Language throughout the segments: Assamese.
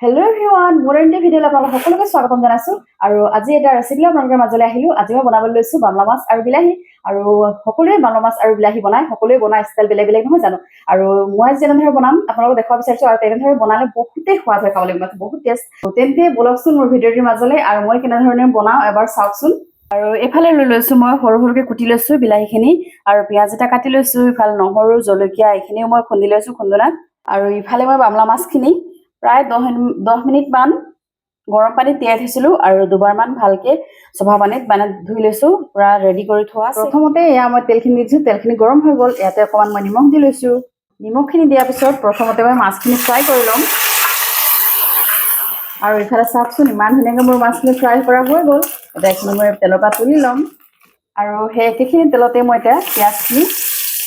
হেল্ল' এভৰিৱান মোৰ এণ্টি ভিডিঅ'লৈ আপোনালোক সকলোকে স্বাগতম জনাইছোঁ আৰু আজি এটা ৰেচিপি লৈ আপোনালোকৰ মাজলৈ আহিলোঁ। আজি মই বনাবলৈ লৈছোঁ বামলা মাছ আৰু বিলাহী আৰু সকলোৱে বামলা মাছ আৰু বিলাহী বনায়, সকলোৱে বনায় ষ্টাইল বেলেগ বেলেগ নহয় জানো। আৰু মই যেনেদৰে বনাম আপোনালোকক দেখুৱাব বিচাৰিছোঁ আৰু তেনেদৰে বনালে বহুতেই সোৱাদ হয়, খাবলৈ মাছ বহুত টেষ্ট। তেন্তে বলকচোন মোৰ ভিডিঅ'টোৰ মাজলৈ আৰু মই কেনেধৰণে বনাওঁ এবাৰ চাওকচোন। আৰু এইফালে লৈ লৈছোঁ মই সৰু সৰুকৈ কুটি লৈছোঁ বিলাহীখিনি আৰু পিঁয়াজ এটা কাটি লৈছোঁ, ইফালে নহৰু জলকীয়া এইখিনিও মই খুন্দি লৈছোঁ খুন্দনাত। আৰু ইফালে মই বামলা মাছখিনি প্ৰায় 10 মিনিটমান গৰম পানীত তিয়াই থৈছিলোঁ আৰু দুবাৰমান ভালকৈ চফা পানীত ধুই লৈছোঁ, পূৰা ৰেডি কৰি থোৱা। প্ৰথমতে এয়া মই তেলখিনি দি দিছোঁ, তেলখিনি গৰম হৈ গ'ল, ইয়াতে অকণমান মই নিমখ দি লৈছোঁ। নিমখখিনি দিয়াৰ পিছত প্ৰথমতে মই মাছখিনি ফ্ৰাই কৰি ল'ম। আৰু ইফালে চাওকচোন ইমান ধুনীয়াকৈ মোৰ মাছখিনি ফ্ৰাই কৰা হৈ গ'ল। এতিয়া এইখিনি মই তেলৰ পৰা তুলি ল'ম আৰু সেই একেখিনি তেলতে মই এতিয়া পিঁয়াজখিনি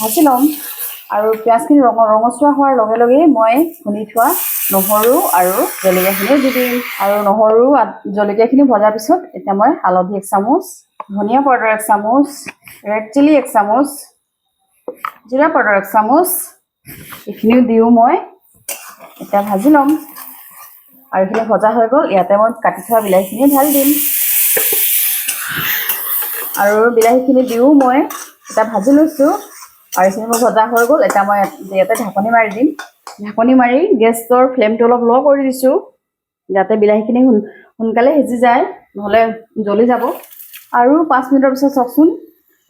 ভাজি ল'ম। আৰু পিঁয়াজখিনি ৰঙচুৱা হোৱাৰ লগে লগেই মই খুন্দি থোৱা নহৰু আৰু জলকীয়াখিনিও দি দিম। আৰু নহৰু জলকীয়াখিনি ভজাৰ পিছত এতিয়া মই হালধি 1 চামুচ, ধনিয়া পাউডাৰ 1 চামুচ, ৰেড চিলি 1 চামুচ, জিৰা পাউডাৰ 1 চামুচ এইখিনিও দিওঁ মই এতিয়া ভাজি ল'ম। আৰু এইখিনি ভজা হৈ গ'ল, ইয়াতে মই কাটি থোৱা বিলাহীখিনি ঢালি দিম আৰু বিলাহীখিনি দিও মই এটা ভাজি লৈছোঁ। আৰু এইখিনি মোৰ ভজা হৈ গ'ল, এতিয়া মই ইয়াতে ঢাকনি মাৰি দিম। ঢাকনি মাৰি গেছৰ ফ্লেমটো অলপ ল' কৰি দিছোঁ যাতে বিলাহীখিনি সোনকালে সিজি যায়, নহ'লে জ্বলি যাব। আৰু 5 মিনিটৰ পিছত চাওকচোন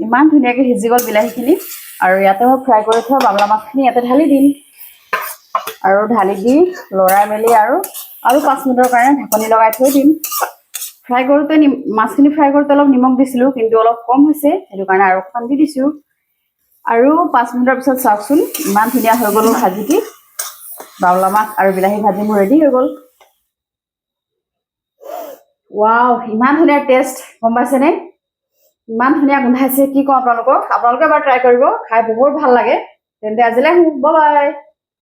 ইমান ধুনীয়াকৈ সিজি গ'ল বিলাহীখিনি। আৰু ইয়াতে মই ফ্ৰাই কৰি থোৱা বামলা মাছখিনি ইয়াতে ঢালি দিম আৰু ঢালি দি লৰাই মেলি আৰু 5 মিনিটৰ কাৰণে ঢাকনি লগাই থৈ দিম। ফ্ৰাই কৰোঁতে মাছখিনি ফ্ৰাই কৰোঁতে অলপ নিমখ দিছিলোঁ, কিন্তু অলপ কম হৈছে, সেইটো কাৰণে আৰু অকণমান দি দিছোঁ। আৰু 5 মিনিটৰ পিছত চাওকচোন ইমান ধুনীয়া হৈ গ'ল ভাজিটি। বামলা মাছ আৰু বিলাহী ভাজি মোৰ ৰেডি হৈ গ'ল। ৱাও, ইমান ধুনীয়া টেষ্ট, গম পাইছেনে? ইমান ধুনীয়া গোন্ধাইছে, কি কওঁ আপোনালোকে এবাৰ ট্ৰাই কৰিব, খাই বহুত ভাল লাগে। তেন্তে আজিলৈ বাই বাই।